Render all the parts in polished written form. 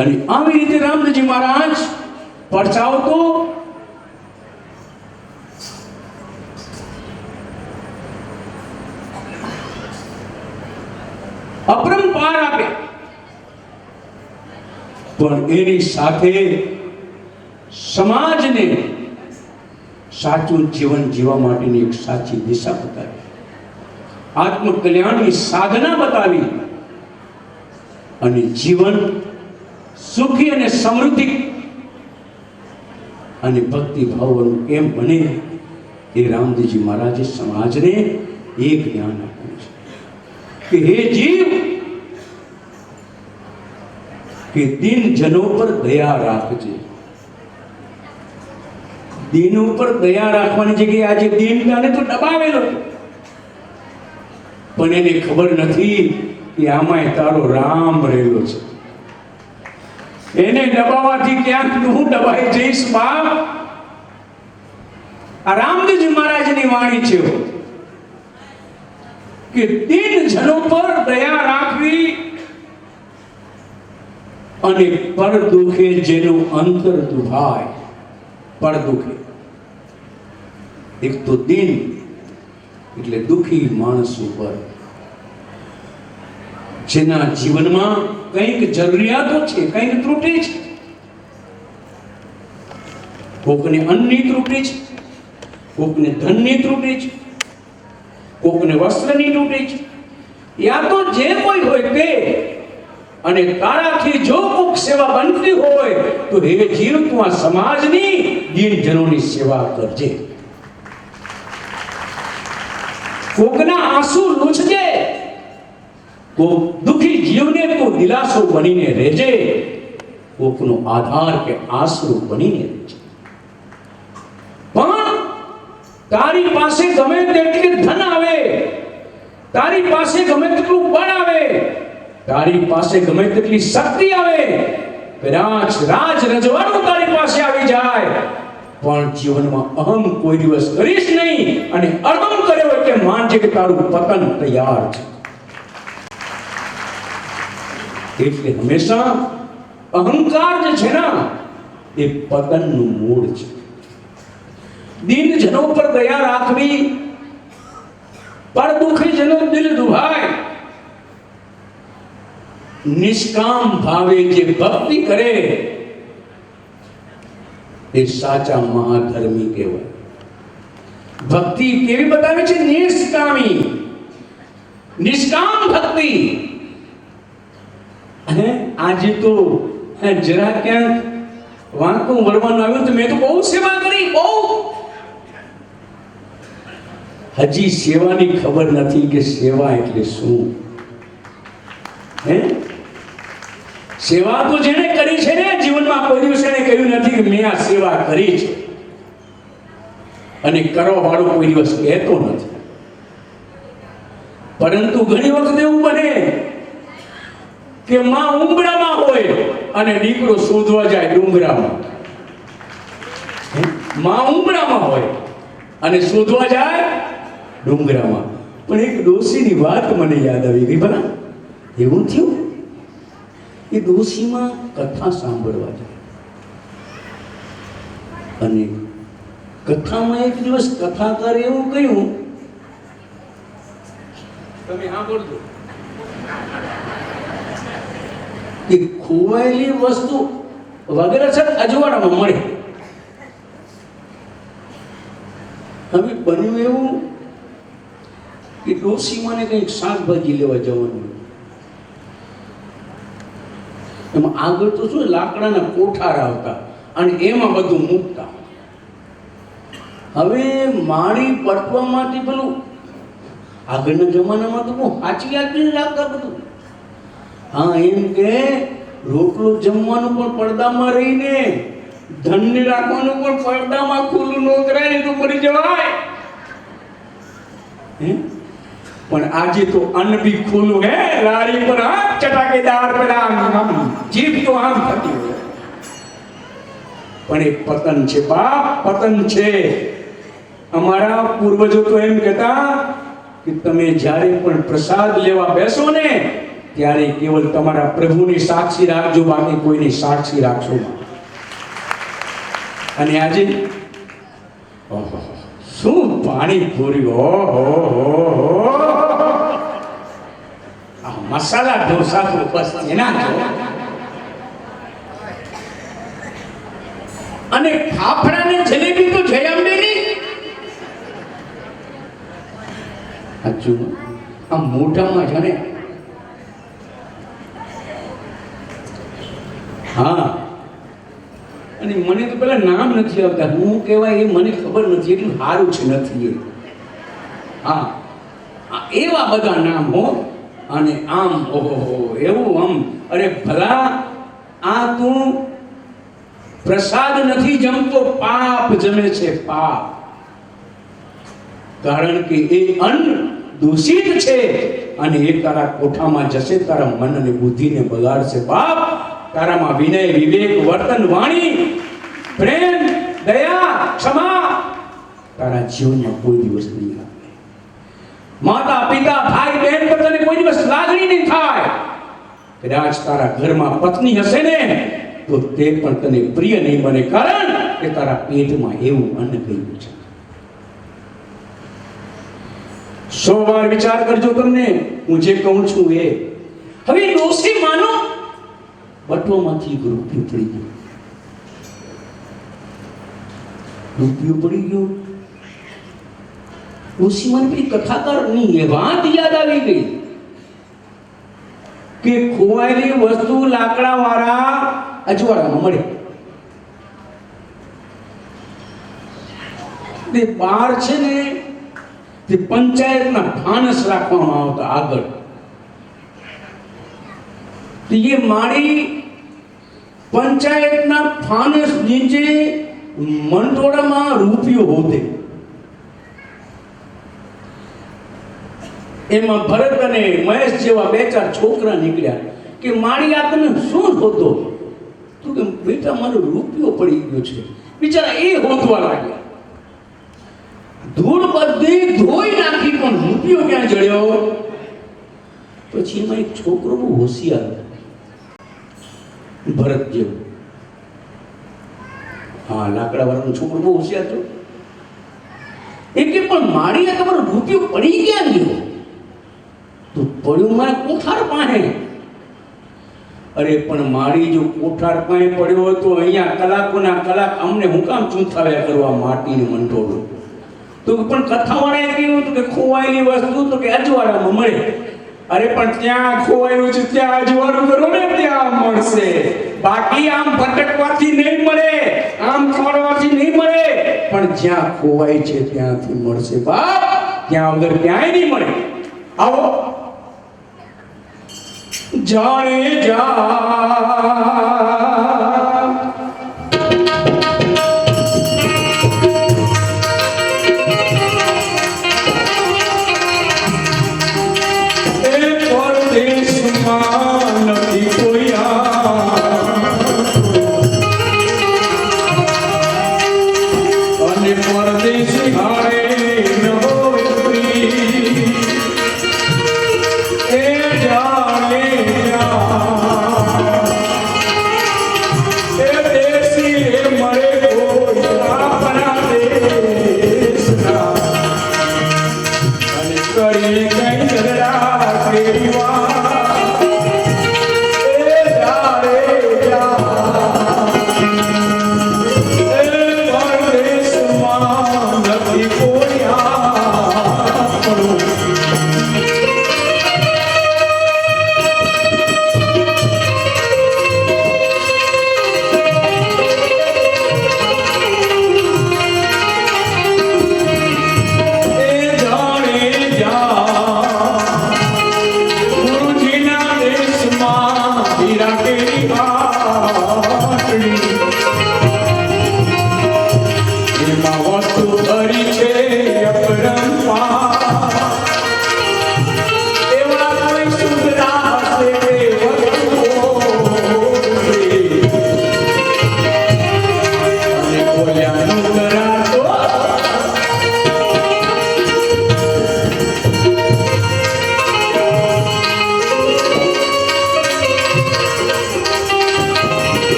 અને આવી રીતે રામદેવજી મહારાજ પરચાવતો અપરંપાર આપે, પણ એની સાથે સમાજને સાચું જીવન જીવવા માટેની એક સાચી દિશા બતાવી, આત્મકલ્યાણની સાધના બતાવી અને જીવન સુખી અને સમૃદ્ધિ અને ભક્તિ ભાવનું કેમ બને એ રામદેવજી મહારાજે સમાજને એક જ્ઞાન આપ્યું છે કે હે જીવ, કે દિન જનો પર દયા રાખજે. દિન ઉપર દયા રાખવાની જગ્યાએ આજે દીનતાને તો દબાવેલો, પણ એને ખબર નથી કે આમાં તારો રામ રહેલો છે. એને દબાવવાથી ક્યાંક હું દબાઈ જઈશ બાપ. આ રામદેવજી મહારાજની વાણી છે કે દિન જનો પર દયા રાખવી અને પર દુખે જેનું અંતર દુભાય. પર દુખે એક તો દિન એટલે દુખી માણસ ઉપર જેના જીવનમાં કંઈક જરૂરિયાતો છે, કંઈક ત્રુટી છે. કોકને અન્નની ત્રુટી છે, કોકને ધનની ત્રુટી છે, કોકને વસ્ત્રની ત્રુટી છે, યા તો જે કોઈ હોય તે. અને તારાથી જો કોક સેવા બનતી હોય તો હે જીવ, તું આ સમાજની દીનજનોની સેવા કરજે. કોકના આંસુ લૂછજે, કોક દુખી જીવને તું દિલાસો બનીને રહેજે, કોકનો આધાર કે આશરો બનીને રહેજે. પણ તારી પાસે ગમે તેટલી ધન આવે, તારી પાસે ગમે તેટલું બળ આવે, તારી પાસે ગમે તેટલી શક્તિ આવે, કદાચ રાજ રજવાડું તારી પાસે આવી જાય, પણ જીવનમાં અહમ કોઈ દિવસ કરીશ નહીં. અને અહમ કર્યો એટલે માનજે કે તારું પતન તૈયાર છે. એટલે હંમેશા અહંકાર જે છે ને એ પતનનું મૂળ છે. દિન જનો પર દયા રાખવી, પર દુખી જનો દિલ દુભાય. નિષ્કામ ભાવે જે ભક્તિ કરે એ સાચા મહાધર્મી કહેવાય. ભક્તિ કેવી બતાવે છે? નિષ્કામી, નિષ્કામ ભક્તિ. અને આજે તો જરા ક્યાંક વાંકું વળવાનું આવ્યું તો મેં તો બહુ સેવા કરી, બહુ. હજી સેવાની ખબર નથી કે સેવા એટલે શું. હે, સેવા તો જેને કરી છે ને જીવનમાં કોઈ દિવસ એને કહ્યું નથી કે મેં આ સેવા કરી છે. અને કરવા વાળો કોઈ દિવસ કહેતો નથી. પરંતુ ઘણી વખત એવું બને કે માં ઉંબરામાં હોય અને દીકરો શોધવા જાય ડુંગરામાં. માં ઉંબરામાં હોય અને શોધવા જાય ડુંગરામાં. પણ એક ડોશીની વાત મને યાદ આવી ગઈ. ભલા એવું થયું એ ડોશીમાં કથા સાંભળવા જાય અને કથામાં એક દિવસ કથાકારે એવું કહ્યું, તમે સાંભળજો, કે ખોવાયેલી વસ્તુ વગેરે છે અજવાળામાં મળે. હવે બન્યું એવું કે ડોશીમાને કંઈક શાકભાજી લેવા જવાનું. એમાં આગળ તો શું લાકડાના કોઠાર આવતા અને એમાં બધું મૂકતા. હવે માળી પટવામાંથી પેલું આગળના જમાનામાં તો બહુ હાચી રાખતા બધું. હા, એમ કે રોટલો જમવાનું પણ પડદામાં રહીને, ધનને રાખવાનું પણ પડદામાં ખુલ્લું ન કરાય ને તો મરી જવાય. પણ આજે તો અન્ન બી ખુલ્લું હે લારી પર, ચટાકેદાર પેલા જીભ તો આમ થતી હોય. પણ એ પતન છે બાપ, પતન છે. અમારા પૂર્વજો તો એમ કહેતા કે તમે જ્યારે પણ પ્રસાદ લેવા બેસો ને ત્યારે કેવલ તમારા પ્રભુની સાક્ષી રાખજો, બાકી કોઈની સાક્ષી રાખશો નહીં. અને આજે ઓહો શું પાણીપુરી! ઓહો આ મસાલા ઢોસા તો બસ એના જો. અને ફાફડા ને જલેબી તો જય અંબેની. સાચું આ મોઢામાં છે ને. હા, અને મને તો પેલા નામ નથી આવતા, હું કહેવાય એ મને ખબર નથી, એટલું સારું છે નથી એ. હા, એવા બધા નામ હો. અને આમ ઓહો એવું આમ, અરે ભલા આ તું પ્રસાદ નથી જમતો, પાપ જમે છે, પાપ. કારણ કે એ અન્ન દૂષિત છે અને એ તારા કોઠામાં જશે, તારા મન અને બુદ્ધિને બગાડશે. બાપ, તારામાં વિનય, વિવેક, વર્તન, વાણી, પ્રેમ, દયા, ક્ષમા તારા જીવનમાં કોઈ દિવસ નહીં આવે. માતા પિતા ભાઈ બહેન પર તને કોઈ દિવસ લાગણી નહીં થાય. કદાચ તારા ઘરમાં પત્ની હશે ને તો તે પણ તને પ્રિય નહીં બને, કારણ કે તારા પેટમાં એવું અન્ન ગયું છે. 100 વાર વિચાર કરજો તમને હું જે કહું છું એ. હવે ડોસી માનો બટોમાંથી રૂપિયો પડી ગયો, રૂપિયો પડી ગયો. ડોસી મને પેલી કથાકારની એ વાત યાદ આવી ગઈ કે ખોવાયેલી વસ્તુ લાકડા વાળા અજવાળામાં મળે. તે બાર છે ને તે પંચાયતના ફાનસ રાખવામાં આવતા આગળ. એ મારી પંચાયતના ફાનસ નીચે મંટોળામાં રૂપિયો હોતે. એમાં ભરત અને મહેશ જેવા 2-4 છોકરા નીકળ્યા કે મારી આ તમે શું હોતો? તું કે બેટા મારો રૂપિયો પડી ગયો છે. બિચારા એ હોતવા લાગ્યા, ધૂળ બધી ધોઈ નાખી, પણ રૂપિયો ક્યાં જડ્યો? પછી એમાં એક છોકરો બહુ હોશિયાર, ભરત જેવો. હા, લાકડા વાળાનો છોકરો બહુ હોશિયાર હતો. એ કે પણ મારી આ તમારો રૂપિયો પડી ક્યાં ગયો? તો પડ્યું મારા કોઠાર પાસે. અરે પણ મારી જો કોઠાર પાસે પડ્યો હોય તો અહીંયા કલાકોના કલાક અમને હું કામ ચૂંથાવ્યા કરવા માટીને મંટોળું? તો પણ કથાવાળાએ કહ્યું હતું કે ખોવાયેલી વસ્તુ તો કે અજવાળામાં મળે. અરે પણ ત્યાં ખોવાયેલું છે ત્યાં અજવાળું કરો ને ત્યાં મળશે, બાકી આમ ભટકવાથી નહીં મળે, આમ ખોરવાથી નહીં મળે, પણ જ્યાં ખોવાય છે ત્યાંથી મળશે. બાપ, ત્યાં વગર ક્યાંય નહીં મળે. આવો જાણે જા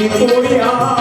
નથી કોઈ આપણું.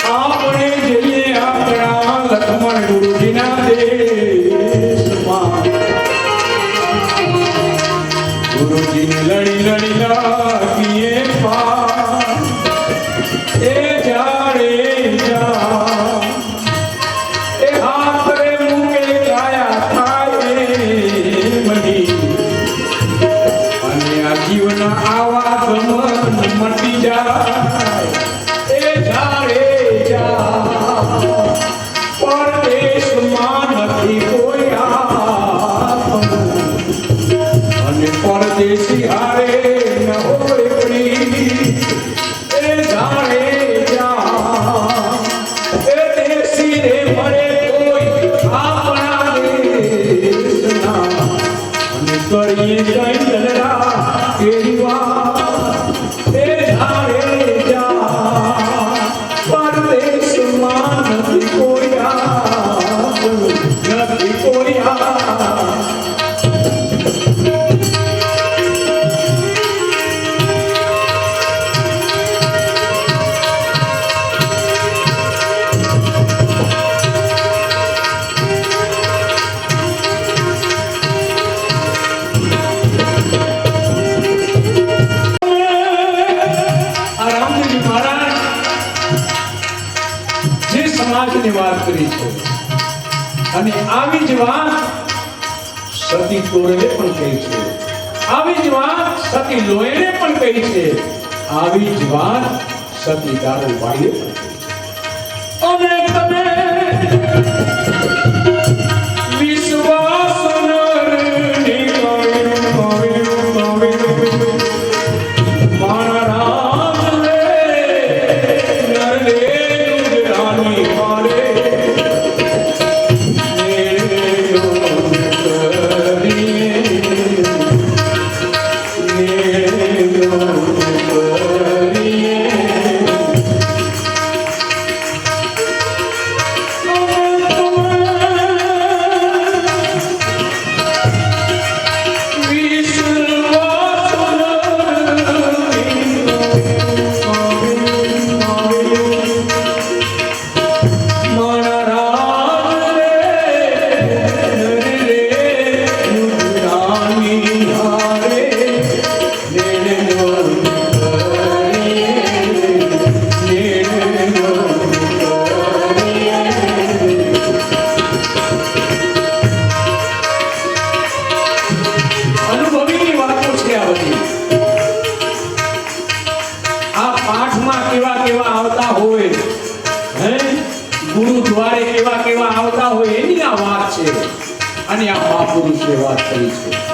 આપણે જઈએ આપણા લક્ષ્મણ ગુરુજીના દેશમાં. ગુરુજીને લડી લડી લાગીએ પાર. એ જાડે જા એ હાથ રે મૂકે ગાયા થાય મની. અને આ જીવના આવા ગમન મટી જાય. એ જાડે જા પરદેશમાં નથી કોઈ આપણું. અને પરદેશી હારે ન હોય પ્રીત. એ જાડે જા એ દેશી રે મળે કોઈ આપણા દેશના. અને કરીએ જય દલરા કેરી વાત. એ જાડે જા પરદેશમાં નથી કોઈ આપણું. નથી કોઈ આપણું. સમાજની વાત કરી છે અને આવી જ વાત સતી તોરલે પણ કહી છે. આવી જ વાત સતી લોહીને પણ કહી છે. આવી જ વાત સતી દારૂબાઈએ પણ કહી છે. અને તમે વિશ્વાસ નરની ગુરુદ્વારે કેવા કેવા આવતા હોય એની આ વાત છે. અને આ મહાપુરુષે વાત કરી છે.